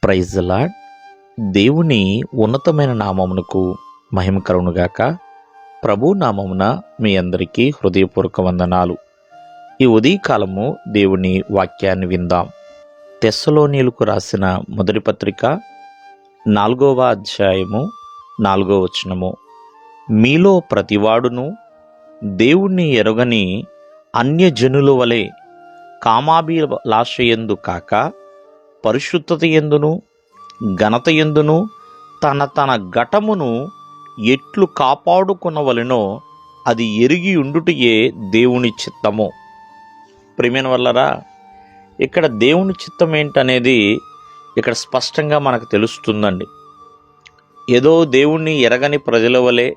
Praise the lord. దేవుని ఉన్నతమైన నామమునకు మహిమ కలుగునుగాక. ప్రభు నామమున మీ అందరికీ హృదయపూర్వక వందనాలు. ఈ ఉదయకాలము దేవుని వాక్యాన్ని విందాం. తెస్సలోనీయులకు రాసిన మొదటి పత్రిక 4వ అధ్యాయము 4వ వచనము. మీలో ప్రతివాడును దేవుణ్ణి ఎరుగని అన్యజనుల వలె కామాభిలాషయందు కాక పరిశుద్ధత యందును ఘనత యందును తన ఘటమును ఎట్లు కాపాడుకొనవలెనో అది ఎరిగి ఉండుటయే దేవుని చిత్తము. ప్రియమైన వల్లరా, ఇక్కడ దేవుని చిత్తం ఏంటనేది ఇక్కడ స్పష్టంగా మనకు తెలుస్తుందండి. ఏదో దేవుణ్ణి ఎరగని ప్రజల వలె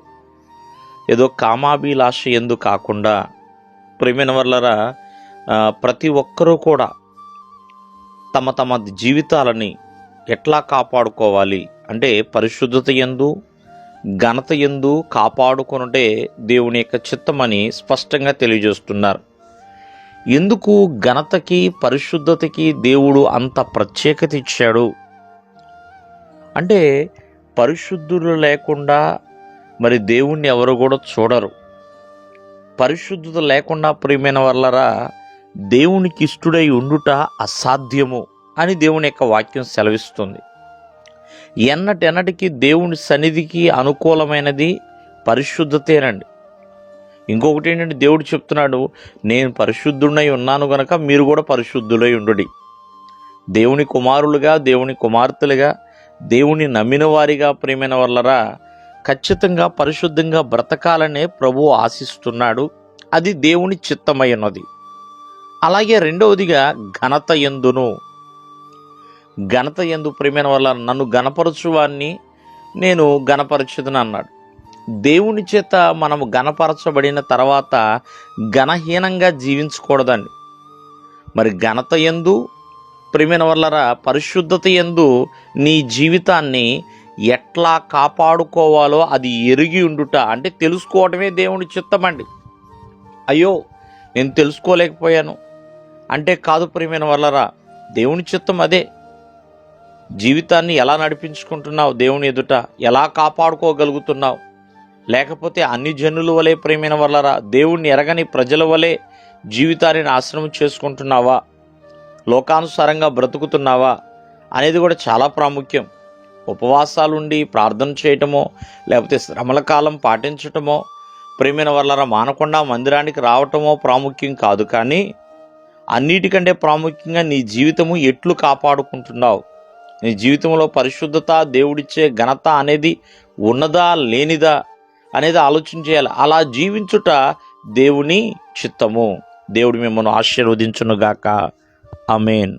ఏదో కామాభిలాష యందు కాకుండా, ప్రియమైన వల్లరా, ప్రతి ఒక్కరూ కూడా తమ తమ జీవితాలని ఎట్లా కాపాడుకోవాలి అంటే పరిశుద్ధత యందు ఘనత యందు కాపాడుకొనుటే దేవుని యొక్క చిత్తమని స్పష్టంగా తెలియజేస్తున్నారు. ఎందుకు ఘనతకి పరిశుద్ధతకి దేవుడు అంత ప్రత్యేకత ఇచ్చాడు అంటే, పరిశుద్ధులు లేకుండా మరి దేవుణ్ణి ఎవరు కూడా చూడరు. పరిశుద్ధత లేకుండా ప్రియమైన వల్లరా దేవునికి ఇష్టడై ఉండుట అసాధ్యము అని దేవుని యొక్క వాక్యం సెలవిస్తుంది. ఎన్నటికి దేవుని సన్నిధికి అనుకూలమైనది పరిశుద్ధతేనండి. ఇంకొకటి ఏంటంటే, దేవుడు చెప్తున్నాడు, నేను పరిశుద్ధుడై ఉన్నాను గనక మీరు కూడా పరిశుద్ధులై ఉండుడి. దేవుని కుమారులుగా, దేవుని కుమార్తెలుగా, దేవుని నమ్మిన వారిగా ప్రియమైన వల్లరా ఖచ్చితంగా పరిశుద్ధంగా బ్రతకాలనే ప్రభువు ఆశిస్తున్నాడు. అది దేవుని చిత్తమై ఉన్నది. అలాగే రెండవదిగా ఘనత యందు ప్రియమైన వల్ల నన్ను ఘనపరచువాన్ని నేను ఘనపరచుదును అన్నాడు. దేవుని చేత మనము ఘనపరచబడిన తర్వాత ఘనహీనంగా జీవించకూడదండి. మరి ఘనత యందు ప్రియమైన వల్లరా పరిశుద్ధత యందు నీ జీవితాన్ని ఎట్లా కాపాడుకోవాలో అది ఎరిగి ఉండుట అంటే తెలుసుకోవటమే దేవుని చిత్తమండి. అయ్యో నేను తెలుసుకోలేకపోయాను అంటే కాదు ప్రియమైన వల్లరా, దేవుని చిత్తం అదే. జీవితాన్ని ఎలా నడిపించుకుంటున్నావు, దేవుని ఎదుట ఎలా కాపాడుకోగలుగుతున్నావు, లేకపోతే అన్ని జనుల వలె ప్రియమైన వల్లరా దేవుణ్ణి ఎరగని ప్రజల వలె జీవితాన్ని నాశనం చేసుకుంటున్నావా, లోకానుసారంగా బ్రతుకుతున్నావా అనేది కూడా చాలా ప్రాముఖ్యం. ఉపవాసాలుండి ప్రార్థన చేయటమో లేకపోతే శ్రమల కాలం పాటించటమో ప్రియమైన వల్లరా మానకుండా మందిరానికి రావటమో ప్రాముఖ్యం కాదు. కానీ అన్నిటికంటే ప్రాముఖ్యంగా నీ జీవితము ఎట్లు కాపాడుకుంటున్నావు, నీ జీవితంలో పరిశుద్ధత, దేవుడిచ్చే ఘనత అనేది ఉన్నదా లేనిదా అనేది ఆలోచన చేయాలి. అలా జీవించుట దేవుని చిత్తము. దేవుడు మిమ్మల్ని ఆశీర్వదించునుగాక. ఆమేన్.